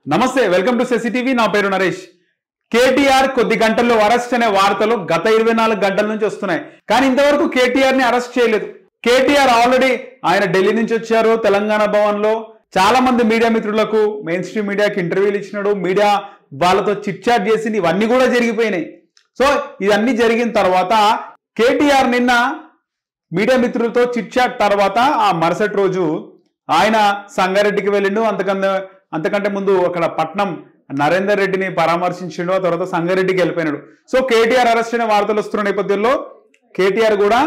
నమస్తే, welcome to సెసిటీవీ. నా పేరు నరేష్. కేటీఆర్ కొద్ది గంటల్లో అరెస్ట్ అనే వార్తలు గత 24 గంటల నుంచి వస్తున్నాయి. కానీ ఇంతవరకు కేటీఆర్ ని అరెస్ట్ చేయలేదు. కేటీఆర్ ఆల్రెడీ ఆయన ఢిల్లీ నుంచి వచ్చారు. తెలంగాణ భవన్ లో చాలా మంది మీడియా మిత్రులకు, మెయిన్ స్ట్రీమ్ మీడియాకి ఇంటర్వ్యూలు ఇచ్చినాడు. మీడియా వాళ్ళతో చిట్ చాట్ చేసింది. ఇవన్నీ కూడా జరిగిపోయినాయి. సో ఇవన్నీ జరిగిన తర్వాత కేటీఆర్ నిన్న మీడియా మిత్రులతో చిట్ చాట్ తర్వాత ఆ మరుసటి రోజు ఆయన సంగారెడ్డికి వెళ్ళిండు. అంతకంటే ముందు అక్కడ పట్నం నరేందర్ రెడ్డిని పరామర్శించిండు. ఆ తర్వాత సంగారెడ్డికి వెళ్ళిపోయినాడు. సో కేటీఆర్ అరెస్ట్ అనే వార్తలు వస్తున్న నేపథ్యంలో కేటీఆర్ కూడా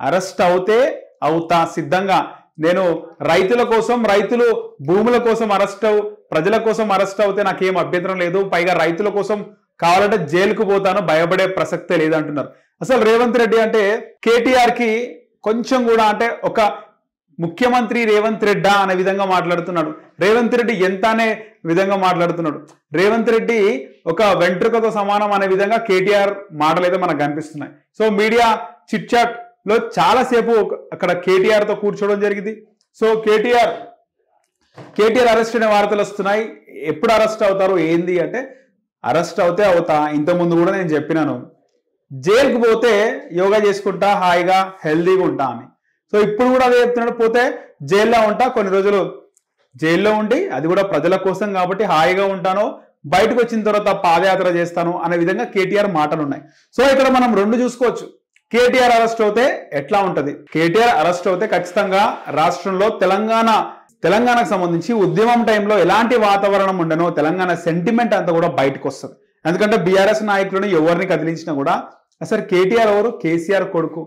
అరెస్ట్ అవుతా సిద్ధంగా, నేను రైతుల కోసం, రైతులు భూముల కోసం ప్రజల కోసం అరెస్ట్ అవుతే నాకేం అభ్యంతరం లేదు, పైగా రైతుల కోసం కావాలంటే జైలుకు పోతాను, భయపడే ప్రసక్తే లేదంటున్నారు. అసలు రేవంత్ రెడ్డి అంటే కేటీఆర్ కి కొంచెం కూడా అంటే ఒక ముఖ్యమంత్రి రేవంత్ రెడ్డా అనే విధంగా మాట్లాడుతున్నాడు. రేవంత్ రెడ్డి ఎంత అనే విధంగా మాట్లాడుతున్నాడు. రేవంత్ రెడ్డి ఒక వెంట్రుకతో సమానం అనే విధంగా కేటీఆర్ మాటలు అయితే మనకు కనిపిస్తున్నాయి. సో మీడియా చిట్ చాట్ లో చాలాసేపు అక్కడ కేటీఆర్ తో కూర్చోవడం జరిగింది. సో కేటీఆర్ అరెస్ట్ అనే వార్తలు వస్తున్నాయి. ఎప్పుడు అరెస్ట్ అవుతారు ఏంది అంటే, అరెస్ట్ అవుతా. ఇంతకుముందు కూడా నేను చెప్పినాను, జైలుకు పోతే యోగా చేసుకుంటా, హాయిగా హెల్దీగా ఉంటా అని. సో ఇప్పుడు కూడా అదే చెప్తున్నాడు, పోతే జైల్లో ఉంటా, కొన్ని రోజులు జైల్లో ఉండి అది కూడా ప్రజల కోసం కాబట్టి హాయిగా ఉంటాను, బయటకు వచ్చిన తర్వాత పాదయాత్ర చేస్తాను అనే విధంగా కేటీఆర్ మాటలు ఉన్నాయి. సో ఇక్కడ మనం రెండు చూసుకోవచ్చు. కేటీఆర్ అరెస్ట్ అవుతే ఎట్లా ఉంటది? కేటీఆర్ అరెస్ట్ అవుతే ఖచ్చితంగా రాష్ట్రంలో తెలంగాణకు సంబంధించి ఉద్యమం టైంలో ఎలాంటి వాతావరణం ఉండనో తెలంగాణ సెంటిమెంట్ అంతా కూడా బయటకు వస్తుంది. ఎందుకంటే బీఆర్ఎస్ నాయకులను ఎవరిని కదిలించినా కూడా అసలు కేటీఆర్ ఎవరు? కేసీఆర్ కొడుకు.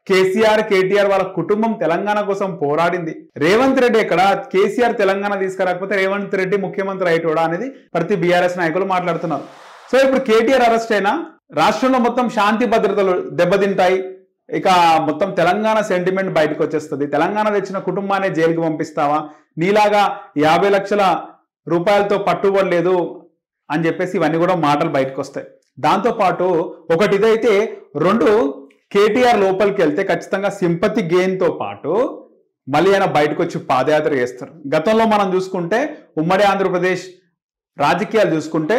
కేటీఆర్ వాళ్ళ కుటుంబం తెలంగాణ కోసం పోరాడింది. రేవంత్ రెడ్డి ఎక్కడ? కేసీఆర్ తెలంగాణ తీసుకురాకపోతే రేవంత్ రెడ్డి ముఖ్యమంత్రి అయిటోడా అనేది ప్రతి బీఆర్ఎస్ నాయకులు మాట్లాడుతున్నారు. సో ఇప్పుడు కేటీఆర్ అరెస్ట్ అయినా రాష్ట్రంలో మొత్తం శాంతి భద్రతలు దెబ్బతింటాయి. ఇక మొత్తం తెలంగాణ సెంటిమెంట్ బయటకు వచ్చేస్తుంది. తెలంగాణ తెచ్చిన కుటుంబాన్ని జైలుకి పంపిస్తావా? నీలాగా 50 లక్షల రూపాయలతో పట్టుబడలేదు అని చెప్పేసి ఇవన్నీ కూడా మాటలు బయటకు వస్తాయి. దాంతోపాటు ఒకటి ఇదైతే, రెండు, కేటీఆర్ లోపలికి వెళ్తే ఖచ్చితంగా సింపతి గెయిన్ తో పాటు మళ్ళీ ఆయన బయటకు వచ్చి పాదయాత్ర చేస్తారు. గతంలో మనం చూసుకుంటే ఉమ్మడి ఆంధ్రప్రదేశ్ రాజకీయాలు చూసుకుంటే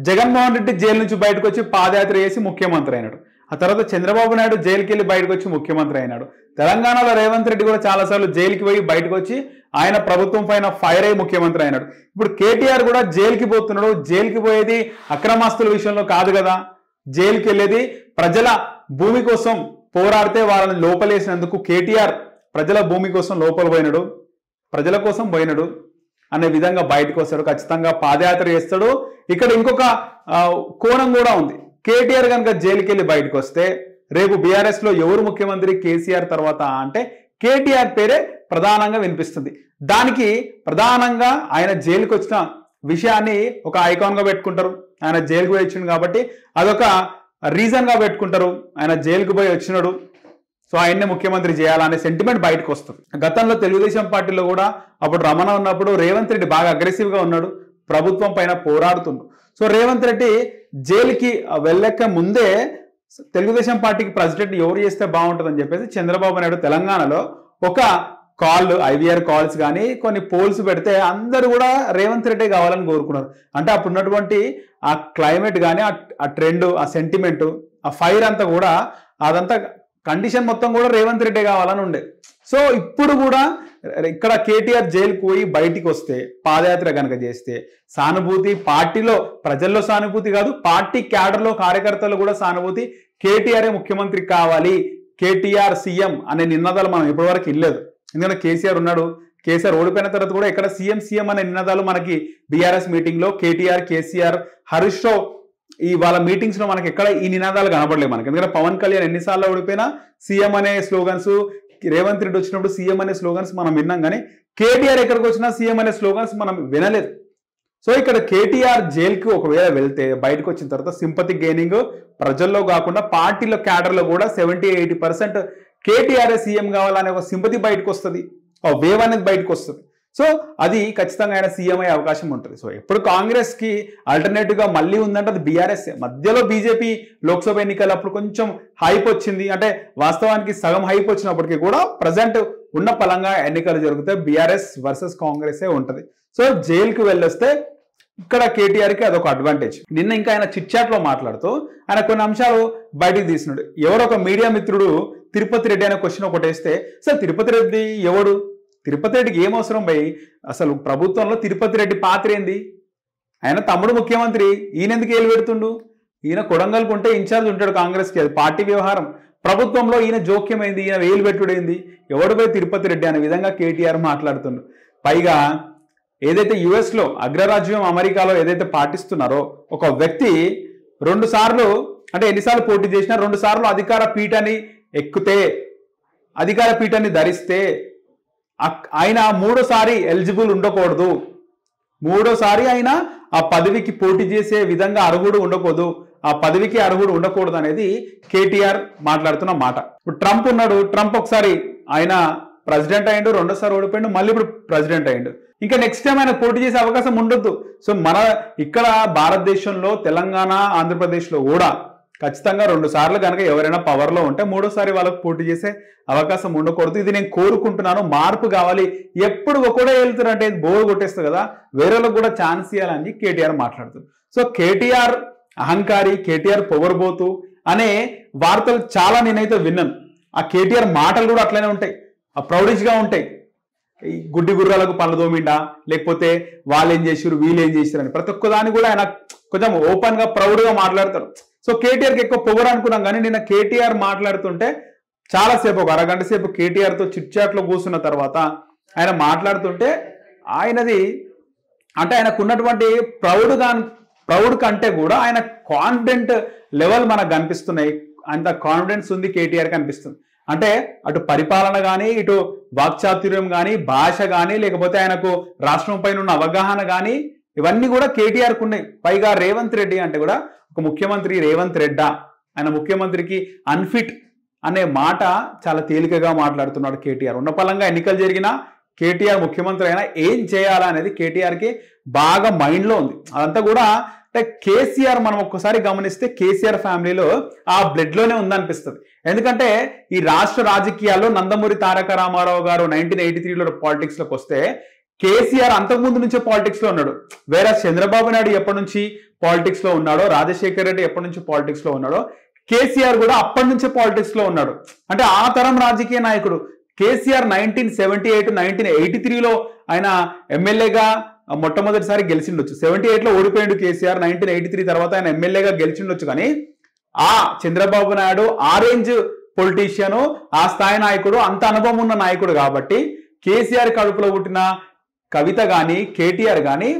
జగన్మోహన్ రెడ్డి జైలు నుంచి బయటకు వచ్చి పాదయాత్ర చేసి ముఖ్యమంత్రి అయినాడు. ఆ తర్వాత చంద్రబాబు నాయుడు జైలుకి వెళ్ళి బయటకు వచ్చి ముఖ్యమంత్రి అయినాడు. తెలంగాణలో రేవంత్ రెడ్డి కూడా చాలాసార్లు జైలుకి పోయి బయటకు వచ్చి ఆయన ప్రభుత్వం పైన ఫైర్ అయ్యి ముఖ్యమంత్రి అయినాడు. ఇప్పుడు కేటీఆర్ కూడా జైలుకి పోతున్నాడు. జైలుకి పోయేది అక్రమాస్తుల విషయంలో కాదు కదా, జైలుకి వెళ్ళేది ప్రజల భూమి కోసం పోరాడితే వాళ్ళని లోపలేసినందుకు కేటీఆర్ ప్రజల భూమి కోసం లోపల పోయినాడు, ప్రజల కోసం పోయినాడు అనే విధంగా బయటకు వస్తాడు. ఖచ్చితంగా పాదయాత్ర చేస్తాడు. ఇక్కడ ఇంకొక కోణం కూడా ఉంది. కేటీఆర్ కనుక జైలుకి వెళ్ళి బయటకు వస్తే రేపు బీఆర్ఎస్ లో ఎవరు ముఖ్యమంత్రి కేసీఆర్ తర్వాత అంటే కేటీఆర్ పేరే ప్రధానంగా వినిపిస్తుంది. దానికి ప్రధానంగా ఆయన జైలుకి వచ్చిన విషయాన్ని ఒక ఐకాన్ గా పెట్టుకుంటారు. ఆయన జైలుకు పోయి వచ్చిండు కాబట్టి అదొక రీజన్ గా పెట్టుకుంటారు. ఆయన జైలుకు పోయి వచ్చినాడు, సో ఆయన్నే ముఖ్యమంత్రి చేయాలనే సెంటిమెంట్ బయటకు వస్తుంది. గతంలో తెలుగుదేశం పార్టీలో కూడా అప్పుడు రమణ ఉన్నప్పుడు రేవంత్ రెడ్డి బాగా అగ్రెసివ్ గా ఉన్నాడు, ప్రభుత్వం పైన పోరాడుతుండు. సో రేవంత్ రెడ్డి జైలుకి వెళ్ళక ముందే తెలుగుదేశం పార్టీకి ప్రెసిడెంట్ ఎవరు చేస్తే బాగుంటుందని చెప్పేసి చంద్రబాబు నాయుడు తెలంగాణలో ఒక ఐవీఆర్ కాల్స్ కానీ కొన్ని పోల్స్ పెడితే అందరూ కూడా రేవంత్ రెడ్డి కావాలని కోరుకున్నారు. అంటే అప్పుడు ఉన్నటువంటి ఆ క్లైమేట్ కానీ, ఆ ట్రెండ్, ఆ సెంటిమెంట్, ఆ ఫైర్ అంతా కూడా, అదంతా కండిషన్ మొత్తం కూడా రేవంత్ రెడ్డి కావాలని ఉండే. సో ఇప్పుడు కూడా ఇక్కడ కేటీఆర్ జైలుకు పోయి బయటికి వస్తే, పాదయాత్ర కనుక చేస్తే సానుభూతి, పార్టీలో ప్రజల్లో సానుభూతి కాదు, పార్టీ క్యాడర్లో కార్యకర్తలు కూడా సానుభూతి, కేటీఆర్ఏ ముఖ్యమంత్రి కావాలి, కేటీఆర్ సీఎం అనే నినాదాలు మనం ఇప్పటివరకు ఇల్లేదు. ఎందుకంటే కేసీఆర్ ఉన్నాడు, కేసీఆర్ ఓడిపోయిన తర్వాత కూడా ఇక్కడ సీఎం అనే నినాదాలు మనకి బీఆర్ఎస్ మీటింగ్ లో కేటీఆర్, కేసీఆర్, హరీష్ రావు ఈ వాళ్ళ మీటింగ్స్ లో మనకి ఎక్కడ ఈ నినాదాలు కనబడలేదు మనకి. ఎందుకంటే పవన్ కళ్యాణ్ ఎన్నిసార్లు ఓడిపోయినా సీఎం అనే స్లోగన్స్, రేవంత్ రెడ్డి వచ్చినప్పుడు సీఎం అనే స్లోగన్స్ మనం విన్నాం, కానీ కేటీఆర్ ఎక్కడికి వచ్చినా సీఎం అనే స్లోగన్స్ మనం వినలేదు. సో ఇక్కడ కేటీఆర్ జైలుకి ఒకవేళ వెళ్తే బయటకు వచ్చిన తర్వాత సింపతి గెయినింగ్ ప్రజల్లో కాకుండా పార్టీలో క్యాడర్లో కూడా 70-80% కేటీఆర్ సీఎం కావాలనే ఒక సింపతి బయటకు వస్తుంది, ఆ వేవ్ అనేది బయటకు వస్తుంది. సో అది ఖచ్చితంగా ఆయన సీఎం అయ్యే అవకాశం ఉంటుంది. సో ఎప్పుడు కాంగ్రెస్ కి ఆల్టర్నేటివ్ గా మళ్ళీ ఉందంటే అది బీఆర్ఎస్. మధ్యలో బీజేపీ లోక్సభ ఎన్నికలు అప్పుడు కొంచెం హైప్ వచ్చింది, అంటే వాస్తవానికి సగం హైప్ వచ్చినప్పటికీ కూడా ప్రజెంట్ ఉన్న పలంగా ఎన్నికలు జరిగితే బీఆర్ఎస్ వర్సెస్ కాంగ్రెస్ ఉంటుంది. సో జైలుకు వెళ్ళొస్తే ఇక్కడ కేటీఆర్కి అదొక అడ్వాంటేజ్. నిన్న ఇంకా ఆయన చిట్ చాట్ లో మాట్లాడుతూ ఆయన కొన్ని అంశాలు బయటికి తీసినాడు. ఎవరో ఒక మీడియా మిత్రుడు తిరుపతి రెడ్డి అనే క్వశ్చన్ ఒకటి వేస్తే, అసలు తిరుపతి రెడ్డి ఎవడు, తిరుపతి రెడ్డికి ఏం అవసరం భయ్, అసలు ప్రభుత్వంలో తిరుపతి రెడ్డి పాత్ర ఏంది, ఆయన తమ్ముడు ముఖ్యమంత్రి, ఈయన ఎందుకు ఏలు పెడుతుండు, ఈయన కొడంగల్కు ఉంటే ఇన్ఛార్జ్ ఉంటాడు కాంగ్రెస్కి, అది పార్టీ వ్యవహారం, ప్రభుత్వంలో ఈయన జోక్యం అయింది, ఈయన వేలు పెట్టుడైంది, ఎవడుపై తిరుపతి రెడ్డి అనే విధంగా కేటీఆర్ మాట్లాడుతుండు. పైగా ఏదైతే యుఎస్లో అగ్రరాజ్యం అమెరికాలో ఏదైతే పాటిస్తున్నారో ఒక వ్యక్తి 2 సార్లు అంటే ఎన్నిసార్లు పోటీ చేసినా 2 సార్లు అధికార పీఠాన్ని ఎక్కితే, అధికార పీఠాన్ని ధరిస్తే ఆయన 3సారి ఎలిజిబుల్ ఉండకూడదు, 3సారి ఆయన ఆ పదవికి పోటీ చేసే విధంగా అర్హుడు ఉండకూడదు, ఆ పదవికి అర్హుడు ఉండకూడదు అనేది కేటీఆర్ మాట్లాడుతున్న మాట. ఇప్పుడు ట్రంప్ ఉన్నాడు, ట్రంప్ ఒకసారి ఆయన ప్రెసిడెంట్ అయ్యిండు, 2సారి ఓడిపోయిండు, మళ్ళీ ఇప్పుడు ప్రెసిడెంట్ అయ్యిండు, ఇంకా నెక్స్ట్ టైం ఆయన పోటీ చేసే అవకాశం ఉండొద్దు. సో మన ఇక్కడ భారతదేశంలో తెలంగాణ ఆంధ్రప్రదేశ్లో కూడా ఖచ్చితంగా 2 సార్లు కనుక ఎవరైనా పవర్లో ఉంటే 3సారి వాళ్ళకు పోటీ చేసే అవకాశం ఉండకూడదు. ఇది నేను కోరుకుంటున్నాను, మార్పు కావాలి, ఎప్పుడు ఒకటే వెళ్తారంటే బోర్ కొట్టేస్తుంది కదా, వేరేలకు కూడా ఛాన్స్ ఇవ్వాలని కేటీఆర్ మాట్లాడుతుంది. సో కేటీఆర్ అహంకారి, కేటీఆర్ పొగరబోతు అనే వార్తలు చాలా నేనైతే విన్నాను. ఆ కేటీఆర్ మాటలు కూడా అట్లనే ఉంటాయి, ఆ ప్రౌడిష్గా ఉంటాయి. ఈ గుడ్డి గుర్రాలకు పనులు దోమిండా, లేకపోతే వాళ్ళు ఏం చేసారు వీళ్ళు ఏం చేశారు అని ప్రతి ఒక్కదాన్ని కూడా ఆయన కొంచెం ఓపెన్గా ప్రౌడ్గా మాట్లాడతారు. సో కేటీఆర్కి ఎక్కువ పొగరు అనుకున్నాం, కానీ నిన్న కేటీఆర్ మాట్లాడుతుంటే చాలాసేపు ఒక అరగంట సేపు కేటీఆర్తో చిట్ చాట్లో కూర్చున్న తర్వాత ఆయన మాట్లాడుతుంటే ఆయనది అంటే ఆయనకు ఉన్నటువంటి ప్రౌడ్ కంటే కూడా ఆయన కాన్ఫిడెంట్ లెవెల్ మనకు కనిపిస్తున్నాయి, అంత కాన్ఫిడెన్స్ ఉంది కేటీఆర్కి అనిపిస్తుంది. అంటే అటు పరిపాలన కానీ, ఇటు వాక్చాతుర్యం కానీ, భాష కానీ, లేకపోతే ఆయనకు రాష్ట్రం పైన ఉన్న అవగాహన కానీ, ఇవన్నీ కూడా కేటీఆర్కు ఉన్నాయి. పైగా రేవంత్ రెడ్డి అంటే కూడా ఒక ముఖ్యమంత్రి రేవంత్ రెడ్డా, ఆయన ముఖ్యమంత్రికి అన్ఫిట్ అనే మాట చాలా తేలికగా మాట్లాడుతున్నాడు కేటీఆర్. ఉన్న పలంగా ఎన్నికలు జరిగినా కేటీఆర్ ముఖ్యమంత్రి అయినా ఏం చేయాలా అనేది కేటీఆర్కి బాగా మైండ్లో ఉంది. అదంతా కూడా అంటే కేసీఆర్ మనం ఒక్కసారి గమనిస్తే కేసీఆర్ ఫ్యామిలీలో ఆ బ్లడ్లోనే ఉందనిపిస్తుంది. ఎందుకంటే ఈ రాష్ట్ర రాజకీయాల్లో నందమూరి తారక రామారావు గారు 1983లో పాలిటిక్స్లోకి వస్తే కేసీఆర్ అంతకుముందు నుంచే పాలిటిక్స్లో ఉన్నాడు. వేరే చంద్రబాబు నాయుడు ఎప్పటి నుంచి పాలిటిక్స్లో ఉన్నాడో, రాజశేఖర్ రెడ్డి ఎప్పటి నుంచి పాలిటిక్స్లో ఉన్నాడో, కేసీఆర్ కూడా అప్పటి నుంచే పాలిటిక్స్లో ఉన్నాడు. అంటే ఆ తరం రాజకీయ నాయకుడు. కేసీఆర్ 1978, 1983లో ఆయన ఎమ్మెల్యేగా మొట్టమొదటిసారి గెలిచిండొచ్చు. 78లో ఓడిపోయిండు కేసీఆర్, 1983 తర్వాత ఆయన ఎమ్మెల్యేగా గెలిచిండొచ్చు. కానీ ఆ చంద్రబాబు నాయుడు ఆరెంజ్ పొలిటీషియను, ఆ స్థాయి నాయకుడు, అంత అనుభవం ఉన్న నాయకుడు కాబట్టి కేసీఆర్ కడుపులో పుట్టిన కవిత కానీ కేటీఆర్ కానీ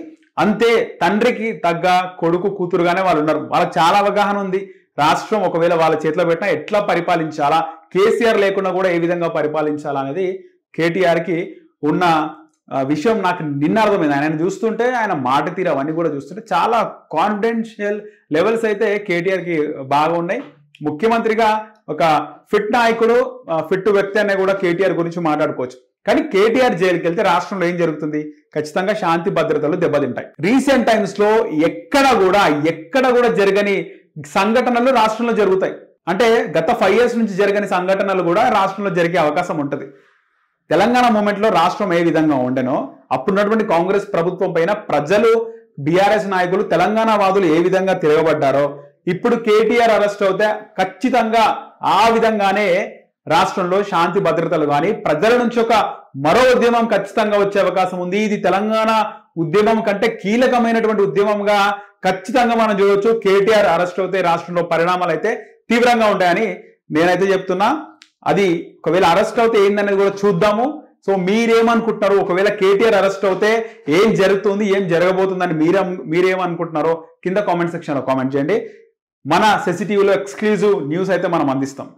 అంతే తండ్రికి తగ్గ కొడుకు కూతురుగానే వాళ్ళు ఉన్నారు. వాళ్ళకి చాలా అవగాహన ఉంది. రాష్ట్రం ఒకవేళ వాళ్ళ చేతిలో పెట్టినా ఎట్లా పరిపాలించాలా, కేసీఆర్ లేకుండా కూడా ఏ విధంగా పరిపాలించాలా అనేది కేటీఆర్కి ఉన్న విషయం నాకు నిన్న అర్థమైంది. ఆయన చూస్తుంటే, ఆయన మాట తీరు అవన్నీ కూడా చూస్తుంటే చాలా కాన్ఫిడెన్షియల్ లెవెల్స్ అయితే కేటీఆర్కి బాగా ఉన్నాయి. ముఖ్యమంత్రిగా ఒక ఫిట్ నాయకుడు, ఫిట్ వ్యక్తి అనే కూడా కేటీఆర్ గురించి మాట్లాడుకోవచ్చు. కానీ కేటీఆర్ జైలుకి వెళ్తే రాష్ట్రంలో ఏం జరుగుతుంది? ఖచ్చితంగా శాంతి భద్రతలు దెబ్బతింటాయి. రీసెంట్ టైమ్స్ లో ఎక్కడ కూడా జరగని సంఘటనలు రాష్ట్రంలో జరుగుతాయి. అంటే గత 5 years నుంచి జరగని సంఘటనలు కూడా రాష్ట్రంలో జరిగే అవకాశం ఉంటుంది. తెలంగాణ మూమెంట్లో రాష్ట్రం ఏ విధంగా ఉండెనో అప్పుడున్నటువంటి కాంగ్రెస్ ప్రభుత్వం పైన ప్రజలు, బీఆర్ఎస్ నాయకులు, తెలంగాణ వాదులు ఏ విధంగా తిరగబడ్డారో ఇప్పుడు కేటీఆర్ అరెస్ట్ అవుతే ఖచ్చితంగా ఆ విధంగానే రాష్ట్రంలో శాంతి భద్రతలు కానీ ప్రజల నుంచి ఒక మరో ఉద్యమం ఖచ్చితంగా వచ్చే అవకాశం ఉంది. ఇది తెలంగాణ ఉద్యమం కంటే కీలకమైనటువంటి ఉద్యమంగా ఖచ్చితంగా మనం చూడవచ్చు. కేటీఆర్ అరెస్ట్ అవుతే రాష్ట్రంలో పరిణామాలు అయితే తీవ్రంగా ఉంటాయని నేనైతే చెప్తున్నా. అది ఒకవేళ అరెస్ట్ అవుతే ఏందనేది కూడా చూద్దాము. సో మీరేమనుకుంటున్నారు? ఒకవేళ కేటీఆర్ అరెస్ట్ అవుతే ఏం జరుగుతుంది, ఏం జరగబోతుందని మీరేమనుకుంటున్నారో కింద కామెంట్ సెక్షన్లో కామెంట్ చేయండి. మన సెసిటీవీలో ఎక్స్క్లూజివ్ న్యూస్ అయితే మనం అందిస్తాం.